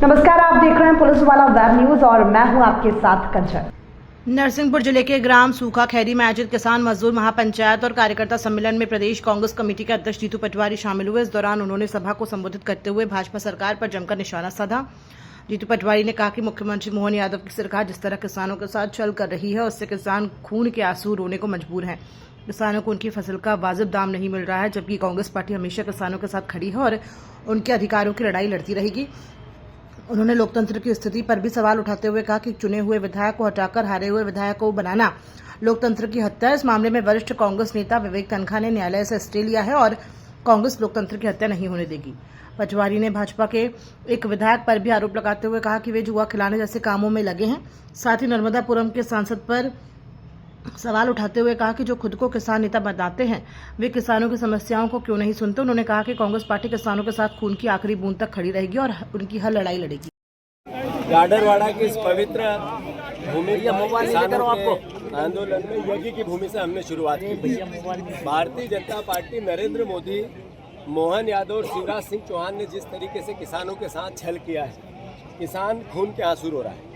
नमस्कार, आप देख रहे हैं पुलिस वाला वेब न्यूज और मैं हूं आपके साथ कंचन। नरसिंहपुर जिले के ग्राम सूखा खैरी में आयोजित किसान मजदूर महापंचायत और कार्यकर्ता सम्मेलन में प्रदेश कांग्रेस कमेटी के अध्यक्ष जीतू पटवारी शामिल हुए। इस दौरान उन्होंने सभा को संबोधित करते हुए भाजपा सरकार पर जमकर निशाना साधा। जीतू पटवारी ने कहा कि मुख्यमंत्री मोहन यादव की सरकार जिस तरह किसानों के साथ छल कर रही है, उससे किसान खून के आंसू रोने को मजबूर हैं। किसानों को उनकी फसल का वाजिब दाम नहीं मिल रहा है, जबकि कांग्रेस पार्टी हमेशा किसानों के साथ खड़ी है और उनके अधिकारों की लड़ाई लड़ती रहेगी। उन्होंने लोकतंत्र की स्थिति पर भी सवाल उठाते हुए कहा कि चुने हुए विधायक को हटाकर हारे हुए विधायक को बनाना लोकतंत्र की हत्या है। इस मामले में वरिष्ठ कांग्रेस नेता विवेक तनखा ने न्यायालय से स्टे लिया है और कांग्रेस लोकतंत्र की हत्या नहीं होने देगी। पटवारी ने भाजपा के एक विधायक पर भी आरोप लगाते हुए कहा कि वे जुआ खिलाने जैसे कामों में लगे हैं। साथ ही नर्मदापुरम के सांसद पर सवाल उठाते हुए कहा कि जो खुद को किसान नेता बताते हैं, वे किसानों की समस्याओं को क्यों नहीं सुनते। उन्होंने कहा कि कांग्रेस पार्टी किसानों के साथ खून की आखिरी बूंद तक खड़ी रहेगी और उनकी हर लड़ाई लड़ेगी। गाडरवाड़ा की इस पवित्र भूमि किसानों के आंदोलन में यज्ञ की भूमि से हमने शुरुआत की। भारतीय जनता पार्टी नरेंद्र मोदी, मोहन यादव और शिवराज सिंह चौहान ने जिस तरीके से किसानों के साथ छल किया है, किसान खून के आंसू रो रहा है।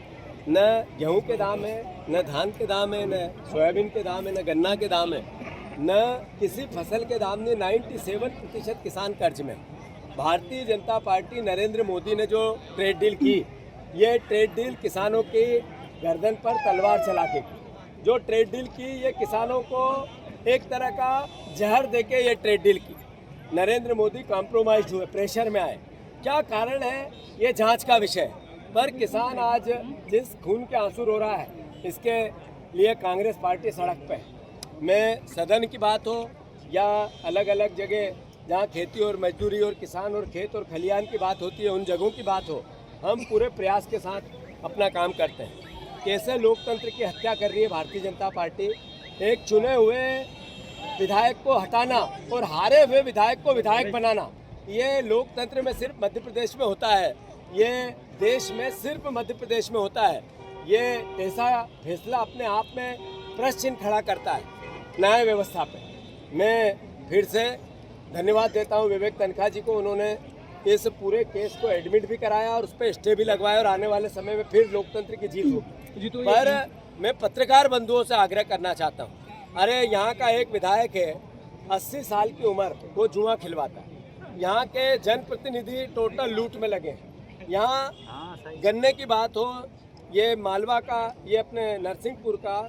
न गेहूं के दाम है, न धान के दाम है, न सोयाबीन के दाम है, न गन्ना के दाम है, न किसी फसल के दाम नहीं। 97% किसान कर्ज में। भारतीय जनता पार्टी नरेंद्र मोदी ने जो ट्रेड डील की, ये ट्रेड डील किसानों की गर्दन पर तलवार चला के की। जो ट्रेड डील की, ये किसानों को एक तरह का जहर देके ये ट्रेड डील की। नरेंद्र मोदी कॉम्प्रोमाइज हुए, प्रेशर में आए। क्या कारण है, ये जांच का विषय है। पर किसान आज जिस खून के आंसू रो रहा है, इसके लिए कांग्रेस पार्टी सड़क पे है। मैं सदन की बात हो या अलग अलग जगह जहाँ खेती और मजदूरी और किसान और खेत और खलियान की बात होती है, उन जगहों की बात हो, हम पूरे प्रयास के साथ अपना काम करते हैं। कैसे लोकतंत्र की हत्या कर रही है भारतीय जनता पार्टी। एक चुने हुए विधायक को हटाना और हारे हुए विधायक को विधायक बनाना, ये लोकतंत्र में सिर्फ मध्य प्रदेश में होता है। ये देश में सिर्फ मध्य प्रदेश में होता है। ये ऐसा फैसला अपने आप में प्रश्न चिन्ह खड़ा करता है न्याय व्यवस्था पे। मैं फिर से धन्यवाद देता हूँ विवेक तनखा जी को। उन्होंने इस पूरे केस को एडमिट भी कराया और उस पर स्टे भी लगवाया और आने वाले समय में फिर लोकतंत्र की जीत होगी। पर मैं पत्रकार बंधुओं से आग्रह करना चाहता हूँ, अरे यहाँ का एक विधायक है, 80 साल की उम्र, वो जुआ खिलवाता है। यहाँ के जनप्रतिनिधि टोटल लूट में लगे हैं। यहाँ गन्ने की बात हो, ये मालवा का, ये अपने नरसिंहपुर का,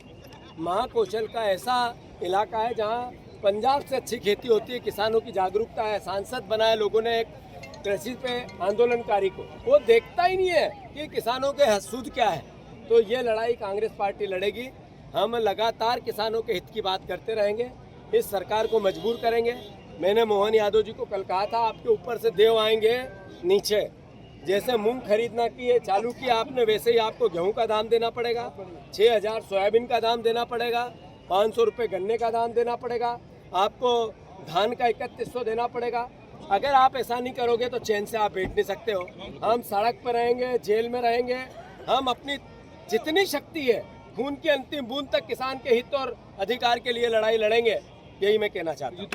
महाकौशल का ऐसा इलाका है जहाँ पंजाब से अच्छी खेती होती है। किसानों की जागरूकता है। सांसद बनाया लोगों ने एक कृषि पे आंदोलनकारी को, वो देखता ही नहीं है कि किसानों के हसूद क्या है। तो ये लड़ाई कांग्रेस पार्टी लड़ेगी। हम लगातार किसानों के हित की बात करते रहेंगे, इस सरकार को मजबूर करेंगे। मैंने मोहन यादव जी को कल कहा था, आपके ऊपर से देव आएंगे नीचे। जैसे मूंग खरीदना की चालू किया आपने, वैसे ही आपको गेहूं का दाम देना पड़ेगा, 6000 सोयाबीन का दाम देना पड़ेगा, 500 रुपये गन्ने का दाम देना पड़ेगा, आपको धान का 3100 देना पड़ेगा। अगर आप ऐसा नहीं करोगे तो चैन से आप बैठ नहीं सकते हो। हम सड़क पर रहेंगे, जेल में रहेंगे। हम अपनी जितनी शक्ति है, खून की अंतिम बूंद तक किसान के हित और अधिकार के लिए लड़ाई लड़ेंगे। यही मैं कहना चाहता हूँ।